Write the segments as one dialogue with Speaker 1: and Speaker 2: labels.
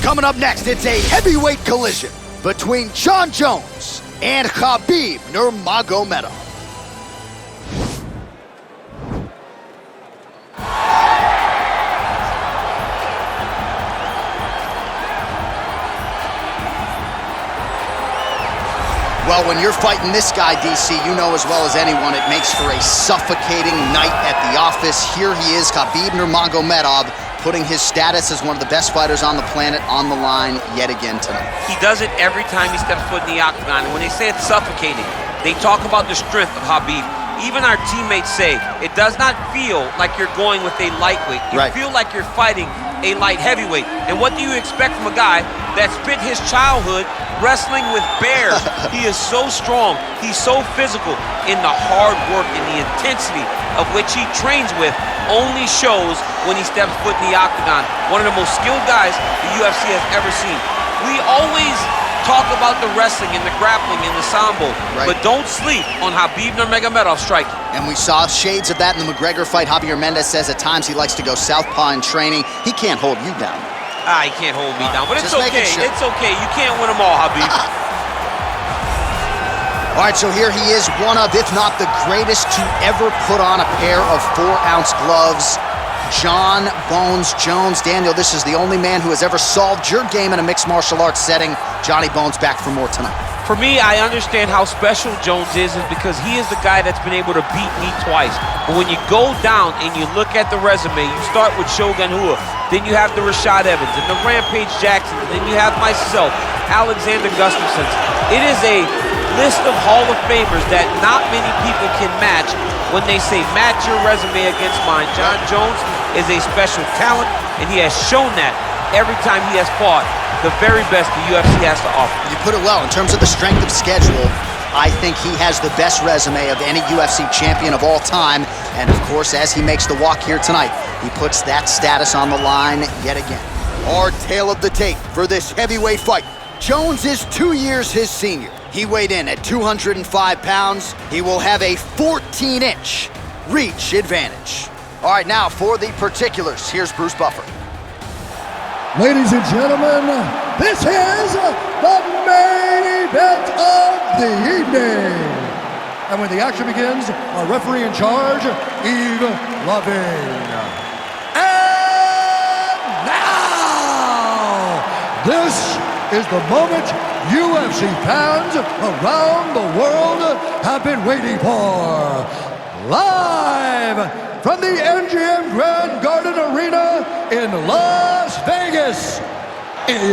Speaker 1: Coming up next, it's a heavyweight collision between Jon Jones and Khabib Nurmagomedov. Well, when you're fighting this guy, DC, you know as well as anyone, it makes for a suffocating night at the office. Here he is, Khabib Nurmagomedov, putting his status as one of the best fighters on the planet on the line yet again tonight.
Speaker 2: He does it every time he steps foot in the octagon. And when they say it's suffocating, they talk about the strength of Khabib. Even our teammates say it does not feel like you're going with a lightweight. You feel like you're fighting a light heavyweight. And what do you expect from a guy that spent his childhood wrestling with bears? He is so strong, he's so physical, in the hard work and the intensity of which he trains with only shows when he steps foot in the octagon. One of the most skilled guys the UFC has ever seen. We always talk about the wrestling and the grappling and the sambo, but don't sleep on Khabib Nurmagomedov striking. And we saw shades of that in the McGregor fight. Javier Mendez says at times he likes to go southpaw in training. He can't hold you down. He can't hold me down, but it's okay. Sure. It's okay. You can't win them all, Khabib.
Speaker 1: All right, so here he is, one of, if not the greatest to ever put on a pair of 4-ounce gloves. Jon Bones Jones. Daniel, this is the only man who has ever solved your game in a mixed martial arts setting. Johnny Bones back for more tonight.
Speaker 2: For me, I understand how special Jones is because he is the guy that's been able to beat me twice. But when you go down and you look at the resume, you start with Shogun Rua, then you have the Rashad Evans, and the Rampage Jackson, and then you have myself, Alexander Gustafsson. It is a list of Hall of Famers that not many people can match when they say match your resume against mine. Jon Jones is a special talent, and he has shown that every time he has fought the very best the UFC has to offer.
Speaker 1: You put it well. In terms of the strength of schedule, I think he has the best resume of any UFC champion of all time. And of course, as he makes the walk here tonight, he puts that status on the line yet again. Our tale of the tape for this heavyweight fight. Jones is 2 years his senior. He weighed in at 205 pounds. He will have a 14-inch reach advantage. All right, now for the particulars, here's Bruce Buffer.
Speaker 3: Ladies and gentlemen, this is the main event of the evening. And when the action begins, our referee in charge, Yves Lavigne. And now, this is the moment UFC fans around the world have been waiting for. Live from the MGM Grand Garden Arena in Las Vegas, it's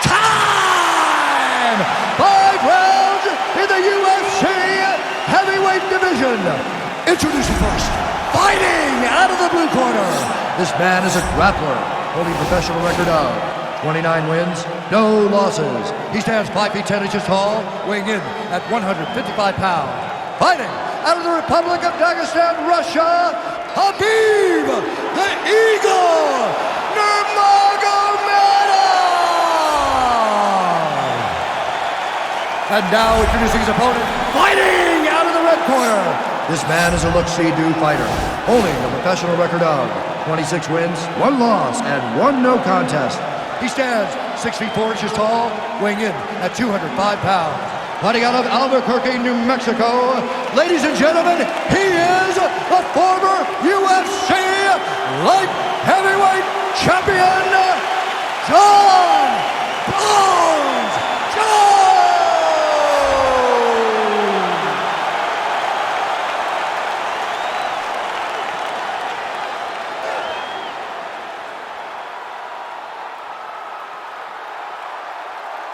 Speaker 3: time! 5 rounds in the UFC heavyweight division. Introducing first, fighting out of the blue corner. This man is a grappler, holding a professional record of 29 wins, no losses. He stands 5 feet 10 inches tall, weighing in at 155 pounds. Fighting out of the Republic of Dagestan, Russia, Khabib the Eagle Nurmagomedov! And now introducing his opponent, fighting out of the red corner. This man is a look-see-do fighter, holding a professional record of 26 wins, 1 loss, and 1 no contest. He stands 6 feet 4 inches tall, weighing in at 205 pounds. Fighting out of Albuquerque, New Mexico, ladies and gentlemen, he is the former UFC light heavyweight champion, Jon Bones Jones!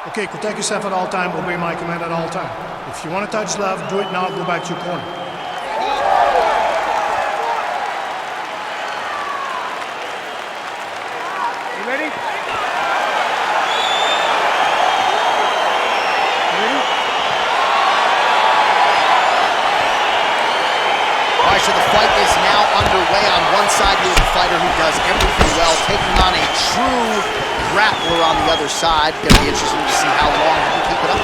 Speaker 4: Okay, protect yourself at all time, obey my command at all time. If you want to touch left, do it now, go back to your corner. You ready?
Speaker 1: All right, so the fight is now underway. On one side, here's a fighter who does everything well, taking on a true grappler on the other side. Gonna be interesting to see how long he can keep it up.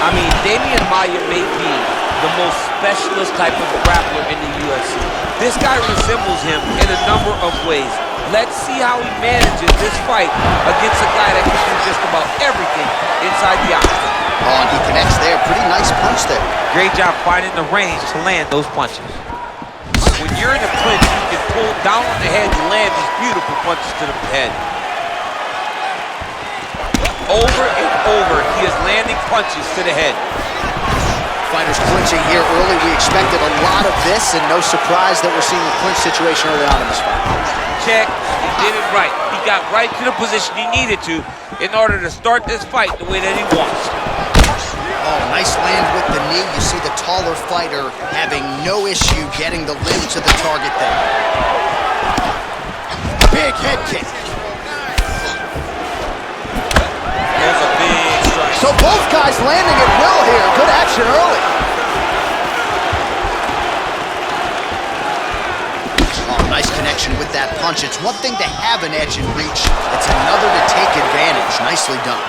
Speaker 2: I mean, Damian Maia may be the most specialist type of grappler in the UFC. This guy resembles him in a number of ways. Let's see how he manages this fight against a guy that can do just about everything inside the octagon.
Speaker 1: Oh, and he connects there. Pretty nice punch there.
Speaker 2: Great job finding the range to land those punches. When you're in a clinch, you can pull down on the head and land these beautiful punches to the head. Over and over, he is landing punches to the head.
Speaker 1: Fighters clinching here early. We expected a lot of this, and no surprise that we're seeing a clinch situation early on in this fight.
Speaker 2: Check. He did it right. He got right to the position he needed to in order to start this fight the way that he wants.
Speaker 1: Oh, nice land with the knee. You see the taller fighter having no issue getting the limb to the target there. Big head kick.
Speaker 2: There's a big strike.
Speaker 1: So both guys landing at will here. Good action early. Oh, nice connection with that punch. It's one thing to have an edge and reach. It's another to take advantage. Nicely done.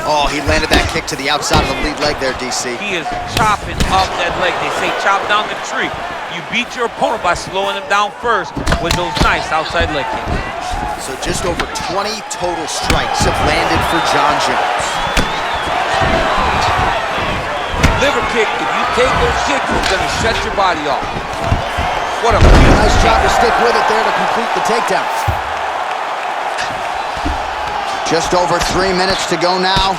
Speaker 1: Oh, he landed that kick to the outside of the lead leg there, DC.
Speaker 2: He is chopping up that leg. They say chop down the tree. You beat your opponent by slowing him down first with those nice outside leg kicks.
Speaker 1: So just over 20 total strikes have landed for John Jones.
Speaker 2: Liver kick, if you take those kicks, it's going to shut your body off. What a
Speaker 1: nice job to stick with it there to complete the takedown. Just over 3 minutes to go now.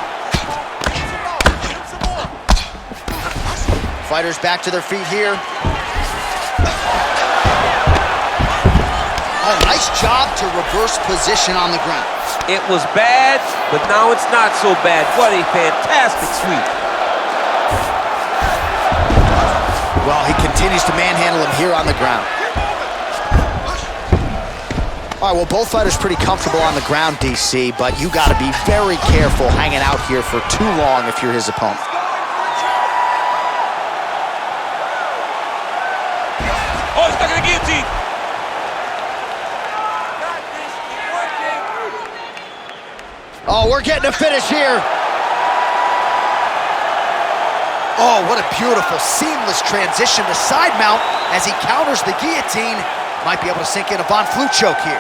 Speaker 1: Fighters back to their feet here. Oh, nice job to reverse position on the ground.
Speaker 2: It was bad, but now it's not so bad. What a fantastic sweep.
Speaker 1: Well, he continues to manhandle him here on the ground. All right, well, both fighters pretty comfortable on the ground, DC, but you got to be very careful hanging out here for too long if you're his opponent.
Speaker 2: Oh, he's stuck in the guillotine.
Speaker 1: Oh, we're getting a finish here. Oh, what a beautiful, seamless transition to side mount as he counters the guillotine. Might be able to sink in a Von Flue choke here.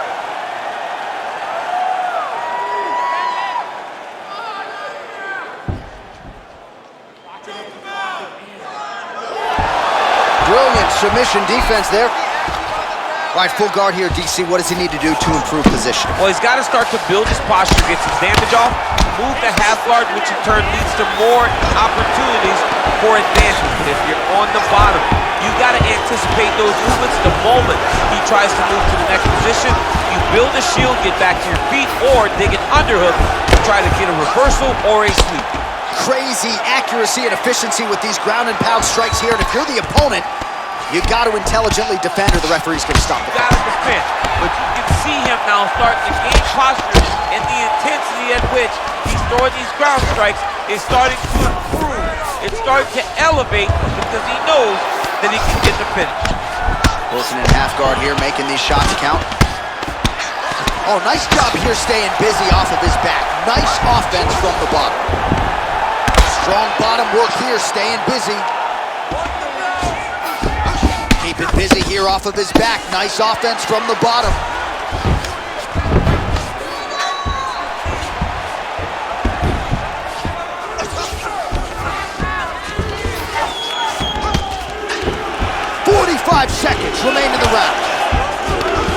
Speaker 1: Brilliant submission defense there. All right, full guard here, DC. What does he need to do to improve position?
Speaker 2: Well, he's got to start to build his posture, get some damage off, move the half guard, which in turn leads to more opportunities for advancement. But if you're on the bottom, you got to anticipate those movements the moment he tries to move to the next position. You build a shield, get back to your feet, or dig an underhook to try to get a reversal or a sweep.
Speaker 1: Crazy accuracy and efficiency with these ground and pound strikes here. And if you're the opponent, you've got to intelligently defend or the referee's going to stop it.
Speaker 2: You got to defend, but you can see him now starting to gain posture, and the intensity at which he's throwing these ground strikes is starting to improve. It's starting to elevate because he knows that he can get the finish.
Speaker 1: Wilson in half guard here, making these shots count. Oh, nice job here staying busy off of his back. Nice offense from the bottom. Strong bottom work here, staying busy. Keeping busy here off of his back. Nice offense from the bottom. Seconds remain in the round.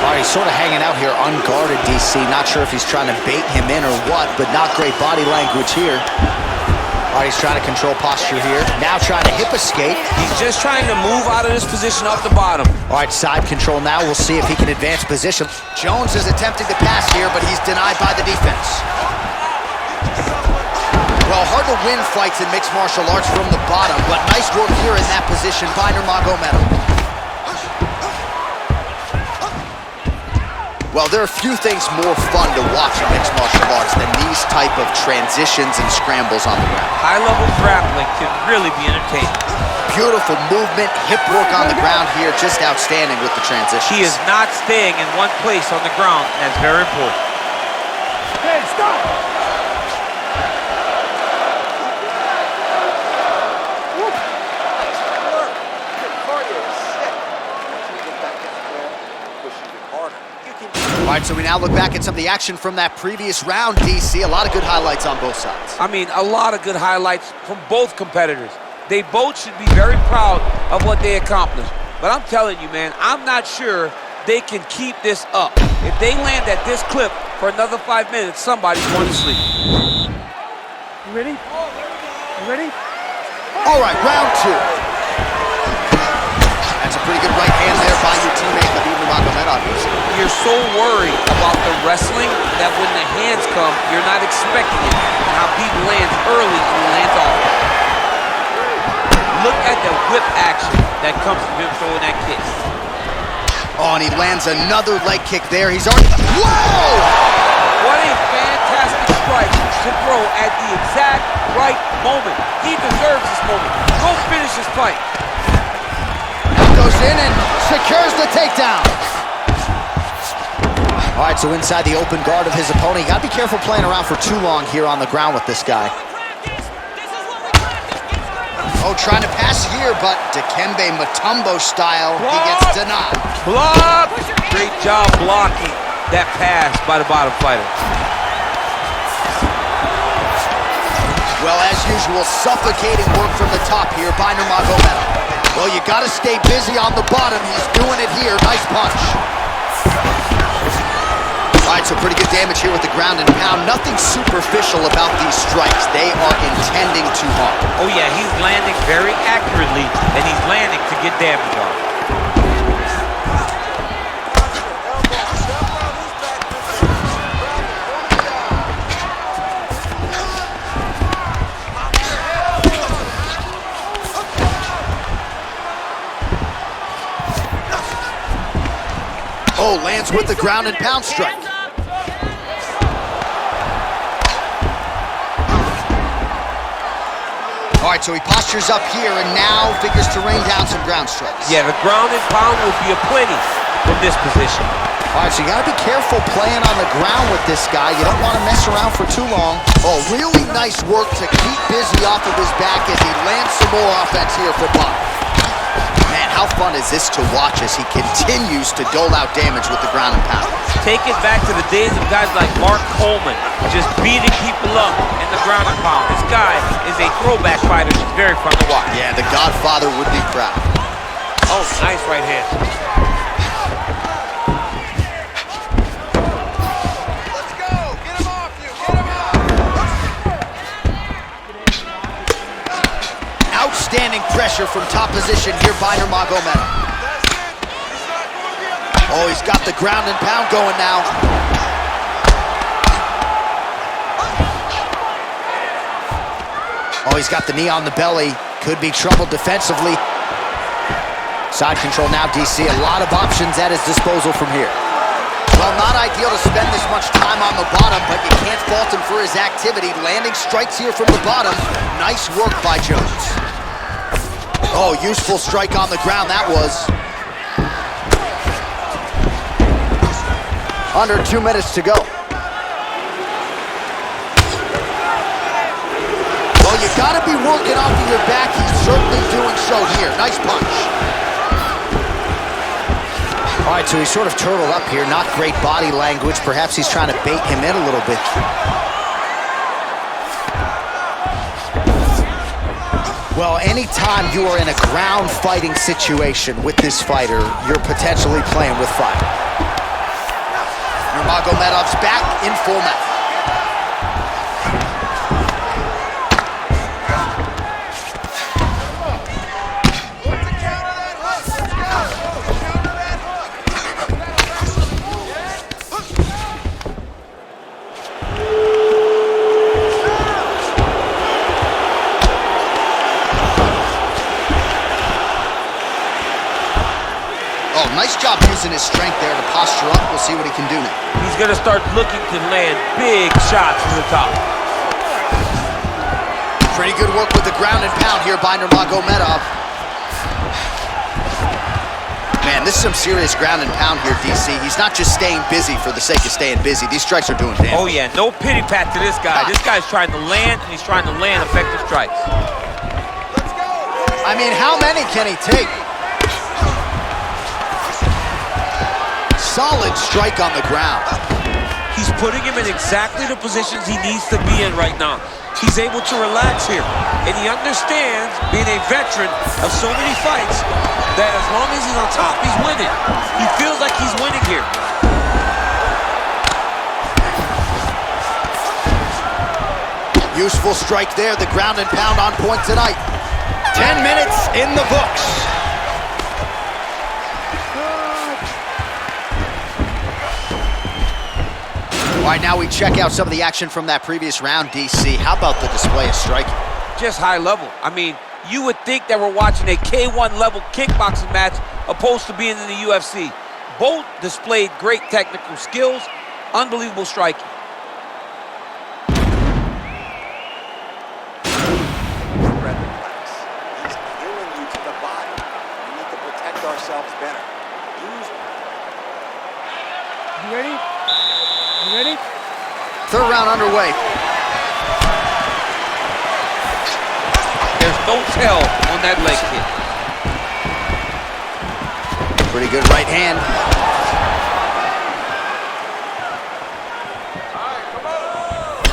Speaker 1: All right, he's sort of hanging out here unguarded, DC. Not sure if he's trying to bait him in or what, but not great body language here. All right, he's trying to control posture here. Now trying to hip escape.
Speaker 2: He's just trying to move out of this position off the bottom.
Speaker 1: All right, side control now. We'll see if he can advance position. Jones is attempting to pass here, but he's denied by the defense. Well, hard to win fights in mixed martial arts from the bottom, but nice work here in that position by Nurmagomedov. Well, there are few things more fun to watch in mixed martial arts than these type of transitions and scrambles on the ground.
Speaker 2: High-level grappling can really be entertaining.
Speaker 1: Beautiful movement, hip work on the ground here, just outstanding with the transitions.
Speaker 2: He is not staying in one place on the ground, and that's very important.
Speaker 4: Hey, stop!
Speaker 1: right, so we now look back at some of the action from that previous round, DC. A lot of good highlights on both sides.
Speaker 2: I mean, a lot of good highlights from both competitors. They both should be very proud of what they accomplished. But I'm telling you, man, I'm not sure they can keep this up. If they land at this clip for another 5 minutes, somebody's going to sleep.
Speaker 5: You ready? You ready?
Speaker 1: All right, round two. That's a pretty good right hand there by your teammate, Khabib Nurmagomedov.
Speaker 2: You're so worried about the wrestling that when the hands come, you're not expecting it. And Khabib lands early and lands off. Look at the whip action that comes from him throwing that kick.
Speaker 1: Oh, and he lands another leg kick there. He's already... Whoa!
Speaker 2: What a fantastic strike to throw at the exact right moment. He deserves this moment. Go finish this fight.
Speaker 1: Goes in and secures the takedown. All right, so inside the open guard of his opponent. You gotta be careful playing around for too long here on the ground with this guy. Oh, trying to pass here, but Dikembe Mutombo style, he gets denied.
Speaker 2: Block! Great job blocking that pass by the bottom fighter.
Speaker 1: Well, as usual, suffocating work from the top here by Nurmagomedov. Well, you gotta stay busy on the bottom. He's doing it here. Nice punch. All right, so pretty good damage here with the ground and pound. Nothing superficial about these strikes. They are intending to harm.
Speaker 2: Oh yeah, he's landing very accurately, and he's landing to get damage on.
Speaker 1: Oh, lands with the ground and pound strike. All right, so he postures up here and now figures to rain down some ground strikes.
Speaker 2: Yeah, the ground and pound will be aplenty from this position.
Speaker 1: All right, so you gotta be careful playing on the ground with this guy. You don't want to mess around for too long. Oh, really nice work to keep busy off of his back as he lands some more offense here for Buck. Man, how fun is this to watch as he continues to dole out damage with the ground and pound.
Speaker 2: Take it back to the days of guys like Mark Coleman, just beating people up in the ground and pound. This guy is a throwback fighter. It's very fun to watch.
Speaker 1: Yeah, the Godfather would be proud.
Speaker 2: Oh, nice right hand.
Speaker 6: Let's go! Get him off you! Get him off!
Speaker 1: Outstanding pressure from top position here by Nurmagomedov. Oh, he's got the ground and pound going now. Oh, he's got the knee on the belly. Could be trouble defensively. Side control now, DC. A lot of options at his disposal from here. Well, not ideal to spend this much time on the bottom, but you can't fault him for his activity. Landing strikes here from the bottom. Nice work by Jones. Oh, useful strike on the ground, that was. Under 2 minutes to go. Well, you gotta be working off of your back. He's certainly doing so here. Nice punch. All right, so he's sort of turtled up here. Not great body language. Perhaps he's trying to bait him in a little bit. Well, anytime you are in a ground fighting situation with this fighter, you're potentially playing with fire. Nurmagomedov's back in full mount. Nice job using his strength there to posture up. We'll see what he can do now.
Speaker 2: He's going to start looking to land big shots from the top.
Speaker 1: Pretty good work with the ground and pound here by Nurmagomedov. Man, this is some serious ground and pound here, DC. He's not just staying busy for the sake of staying busy. These strikes are doing damage.
Speaker 2: Oh, yeah. No pity pat to this guy. This guy's trying to land, and he's trying to land effective strikes.
Speaker 1: I mean, how many can he take? solid strike on the ground.
Speaker 2: He's putting him in exactly the positions he needs to be in right now. He's able to relax here, and he understands, being a veteran of so many fights, that as long as he's on top, he's winning. He feels like he's winning here.
Speaker 1: Useful strike there, the ground and pound on point tonight. 10 minutes in the books. All right, now we check out some of the action from that previous round, DC. How about the display of striking?
Speaker 2: Just high level. I mean, you would think that we're watching a K1 level kickboxing match opposed to being in the UFC. Both displayed great technical skills, unbelievable striking.
Speaker 6: He's killing you to the body. We need to protect ourselves better.
Speaker 5: You ready? You ready?
Speaker 1: Third round underway.
Speaker 2: There's no tell on that leg kick.
Speaker 1: Pretty good right hand.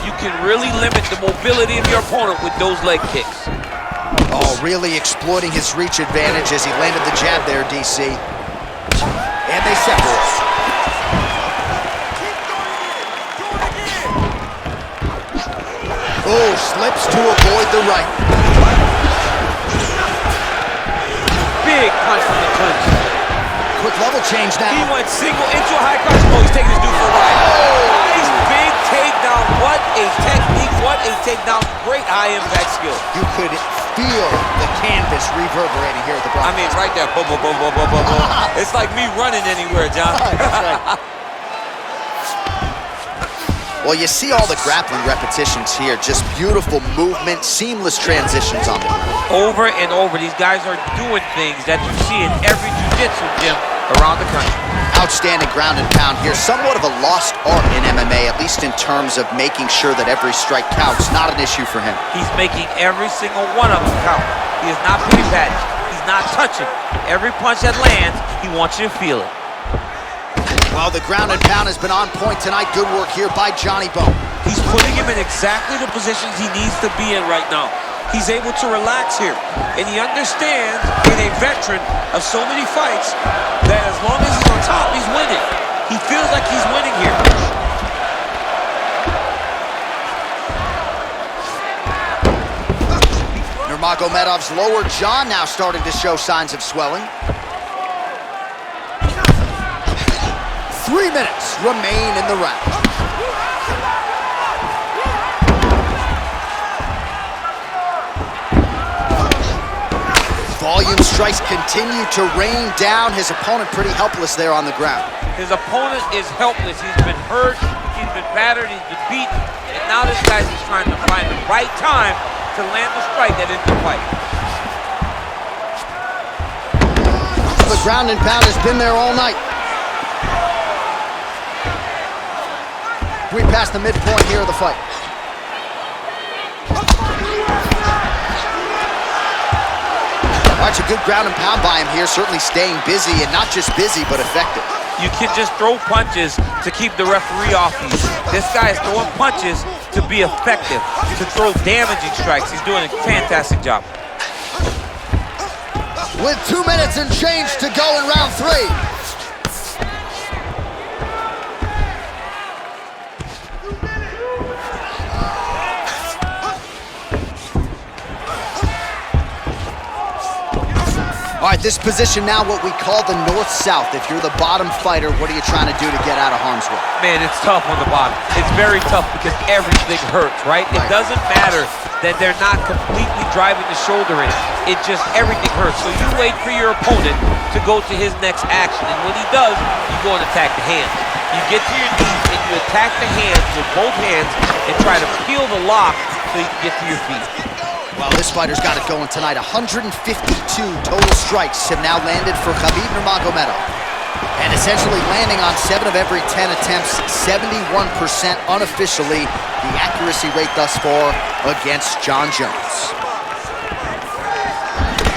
Speaker 2: You can really limit the mobility of your opponent with those leg kicks.
Speaker 1: Oh, really exploiting his reach advantage as he landed the jab there, DC. And they separate. Oh, slips to avoid the right.
Speaker 2: Big punch from the clinch.
Speaker 1: Quick level change now.
Speaker 2: He went single into a high crotch. Oh, he's taking his dude for a ride. Nice big takedown. What a technique. What a takedown. Great high impact skill.
Speaker 1: You could feel the canvas reverberating here at the
Speaker 2: I
Speaker 1: broadcast.
Speaker 2: mean, right there. Boom, boom, boom, boom, boom, boom, boom. It's like me running anywhere, John.
Speaker 1: That's right. Well, you see all the grappling repetitions here. Just beautiful movement, seamless transitions on the ground.
Speaker 2: Over and over, these guys are doing things that you see in every jiu-jitsu gym around the country.
Speaker 1: Outstanding ground and pound here. Somewhat of a lost art in MMA, at least in terms of making sure that every strike counts. Not an issue for him.
Speaker 2: He's making every single one of them count. He is not pity-patting. He's not touching. Every punch that lands, he wants you to feel it.
Speaker 1: Well, the ground and pound has been on point tonight. Good work here by Johnny Bone.
Speaker 2: He's putting him in exactly the positions he needs to be in right now. He's able to relax here, and he understands, being a veteran of so many fights, that as long as he's on top, he's winning. He feels like he's winning here.
Speaker 1: Nurmagomedov's lower jaw now starting to show signs of swelling. 3 minutes remain in the round. Volume strikes continue to rain down. His opponent pretty helpless there on the ground.
Speaker 2: His opponent is helpless. He's been hurt, he's been battered, he's been beaten, and now this guy's just trying to find the right time to land the strike that ends the fight.
Speaker 1: The ground and pound has been there all night. We passed the midpoint here of the fight. Watch a good ground and pound by him here, certainly staying busy, and not just busy, but effective.
Speaker 2: You can just throw punches to keep the referee off you. This guy is throwing punches to be effective, to throw damaging strikes. He's doing a fantastic job.
Speaker 1: With 2 minutes and change to go in round 3. All right, this position now what we call the north-south. If you're the bottom fighter, what are you trying to do to get out of harm's way?
Speaker 2: Man, it's tough on the bottom. It's very tough because everything hurts, right? It doesn't matter that they're not completely driving the shoulder in. It just, everything hurts. So you wait for your opponent to go to his next action. And when he does, you go and attack the hand. You get to your knees and you attack the hands with both hands and try to peel the lock so you can get to your feet.
Speaker 1: Well, this fighter's got it going tonight. 152 total strikes have now landed for Khabib Nurmagomedov. And essentially landing on 7 of every 10 attempts, 71% unofficially, the accuracy rate thus far against John Jones.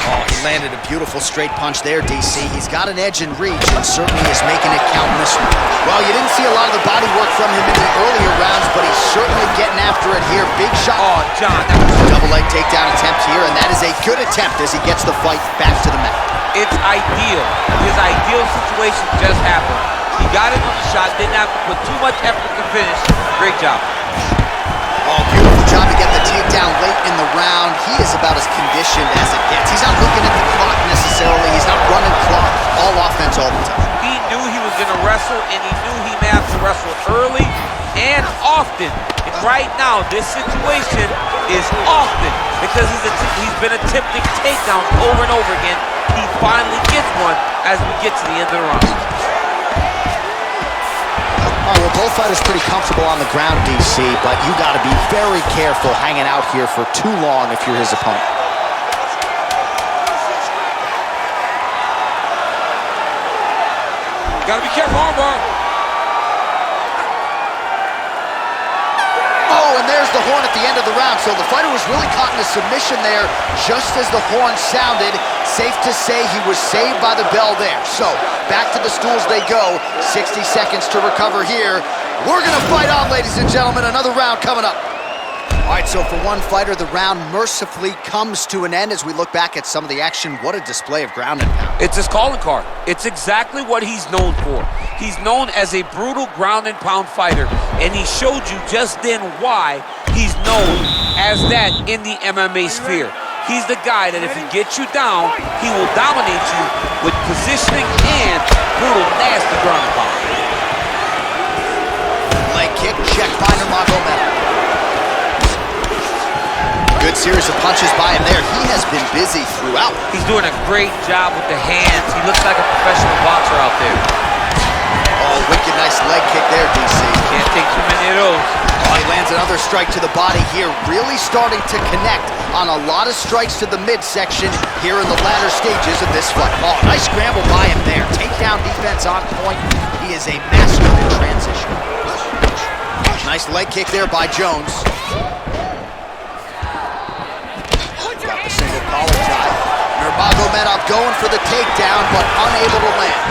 Speaker 2: Oh, he
Speaker 1: Landed a beautiful straight punch there, DC. He's got an edge in reach and certainly is making it count in this one. Well, you didn't see a lot of the body work from him in the earlier rounds, but he's certainly getting after it here. Big shot.
Speaker 2: Oh, John.
Speaker 1: Double leg takedown attempt here, and that is a good attempt as he gets the fight back to the mat.
Speaker 2: It's ideal. His ideal situation just happened. He got it on the shot, didn't have to put too much effort to finish. Great job.
Speaker 1: Oh, beautiful job to get the takedown late in the round. He is about as conditioned as it gets. He's not looking at the clock necessarily. He's not running clock. All offense all the time.
Speaker 2: He knew he was going to wrestle, and he knew he may have to wrestle early and often. And right now, this situation is often because he's been attempting takedowns over and over again. He finally gets one as we get to the end of the round.
Speaker 1: Oh, well, both fighters pretty comfortable on the ground, DC, but you got to be very careful hanging out here for too long if you're his opponent.
Speaker 2: Got to be careful, armbar.
Speaker 1: Oh, and there's the horn at the end of the round. So the fighter was really caught in a submission there just as the horn sounded. Safe to say he was saved by the bell there. So back to the stools they go. 60 seconds to recover here. We're going to fight on, ladies and gentlemen. Another round coming up. All right, so for one fighter, the round mercifully comes to an end as we look back at some of the action. What a display of ground and pound.
Speaker 2: It's his calling card. It's exactly what he's known for. He's known as a brutal ground and pound fighter, and he showed you just then why he's known as that in the MMA sphere. He's the guy that if he gets you down, he will dominate you with positioning and brutal, nasty ground and pound.
Speaker 1: Leg kick, check by Nurmagomedov. Good series of punches by him there. He has been busy throughout.
Speaker 2: He's doing a great job with the hands. He looks like a professional boxer out there.
Speaker 1: Oh, wicked nice leg kick there, DC.
Speaker 2: Can't take too many of those.
Speaker 1: Oh, he lands another strike to the body here. Really starting to connect on a lot of strikes to the midsection here in the latter stages of this fight. Oh, nice scramble by him there. Takedown defense on point. He is a master in transition. Nice leg kick there by Jones. Got the single collar tie. Nurmagomedov going for the takedown, but unable to land.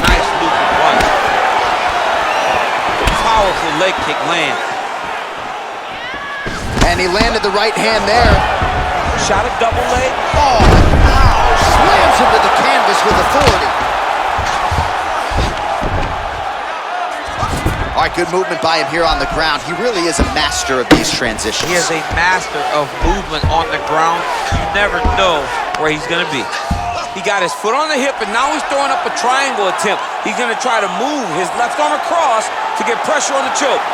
Speaker 2: Nice looping punch. Powerful leg kick lands.
Speaker 1: And he landed the right hand there.
Speaker 2: Shot a double leg.
Speaker 1: Oh, wow. Slams him to the canvas with authority. All right, good movement by him here on the ground. He really is a master of these transitions.
Speaker 2: He is a master of movement on the ground. You never know where he's going to be. He got his foot on the hip, and now he's throwing up a triangle attempt. He's going to try to move his left arm across to get pressure on the choke.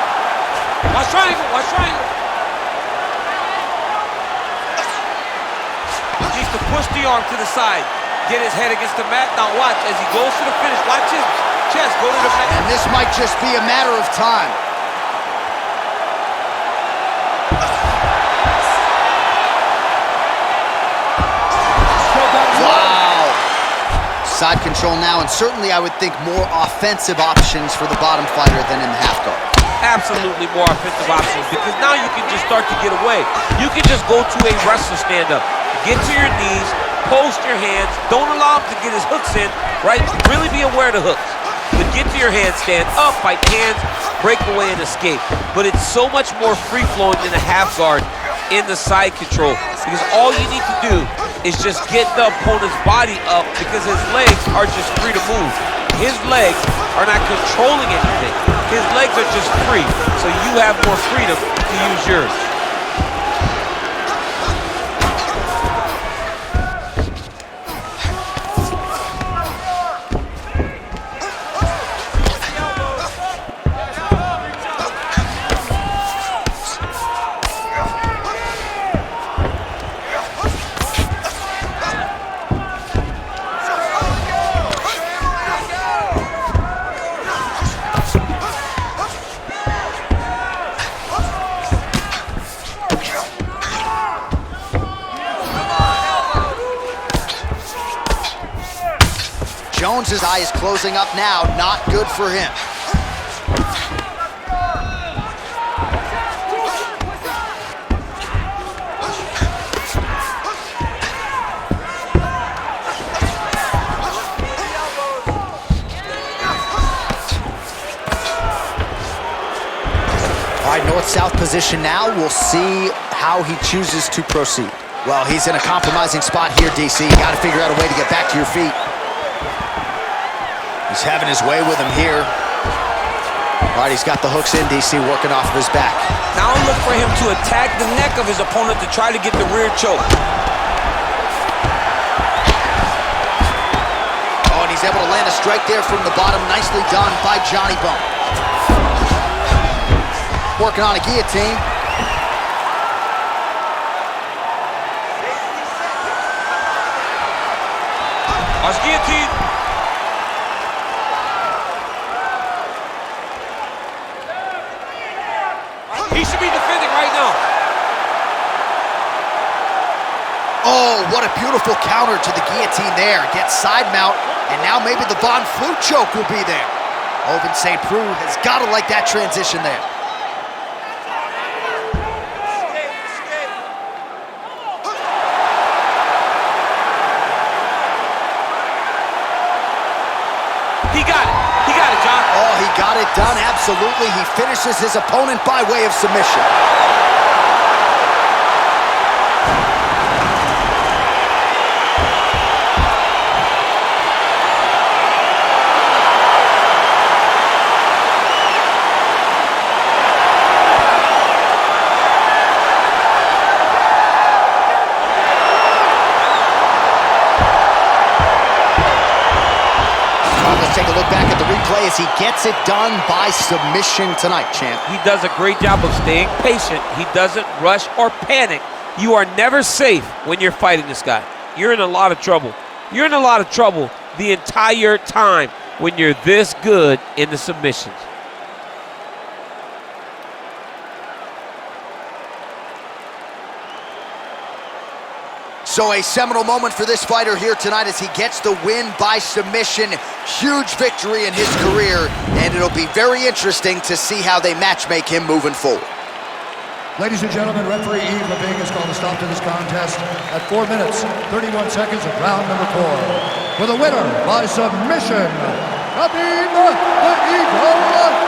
Speaker 2: Watch triangle, watch triangle. He needs to push the arm to the side. Get his head against the mat. Now watch as he goes to the finish. Watch his chest go to the mat.
Speaker 1: And this might just be a matter of time. Wow. Side control now, and certainly I would think more offensive options for the bottom fighter than in the half guard.
Speaker 2: Absolutely more offensive options because now you can just start to get away. You can just go to a wrestler stand-up. Get to your knees, post your hands, don't allow him to get his hooks in, right? Really be aware of the hooks. But get to your hands, stand up, fight hands, break away and escape. But it's so much more free-flowing than a half guard in the side control because all you need to do is just get the opponent's body up because his legs are just free to move. His legs are not controlling anything. His legs are just free, so you have more freedom to use yours.
Speaker 1: Jones's eye is closing up now. Not good for him. north-south position now. We'll see how he chooses to proceed. Well, he's in a compromising spot here, DC. You got to figure out a way to get back to your feet. He's having his way with him here. All right, he's got the hooks in, DC, working off of his back.
Speaker 2: Now look for him to attack the neck of his opponent to try to get the rear choke.
Speaker 1: Oh, and he's able to land a strike there from the bottom. Nicely done by Johnny Bone. Working on a guillotine.
Speaker 2: Watch guillotine. He should be defending right now.
Speaker 1: Oh, what a beautiful counter to the guillotine there. Gets side mount, and now maybe the Von Flue choke will be there. Ovince St. Preux has got to like that transition there.
Speaker 2: He got it. He got it, John.
Speaker 1: Oh, he got it done, absolutely. He finishes his opponent by way of submission. Take a look back at the replay as he gets it done by submission tonight, champ.
Speaker 2: He does a great job of staying patient. He doesn't rush or panic. You are never safe when you're fighting this guy. You're in a lot of trouble. You're in a lot of trouble the entire time when you're this good in the submissions.
Speaker 1: So a seminal moment for this fighter here tonight as he gets the win by submission. Huge victory in his career, and it'll be very interesting to see how they matchmake him moving forward.
Speaker 3: Ladies and gentlemen, referee Heath has called a stop to this contest at 4 minutes, 31 seconds of round number 4. For the winner by submission, Khabib Nurmagomedov.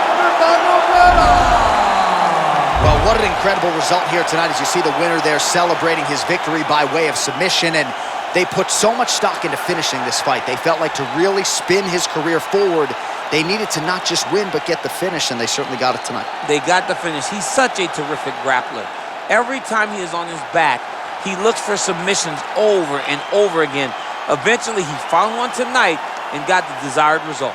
Speaker 1: Well, what an incredible result here tonight as you see the winner there celebrating his victory by way of submission, and they put so much stock into finishing this fight. They felt like to really spin his career forward, they needed to not just win but get the finish, and they certainly got it tonight.
Speaker 2: They got the finish. He's such a terrific grappler. Every time he is on his back, he looks for submissions over and over again. Eventually, he found one tonight and got the desired result.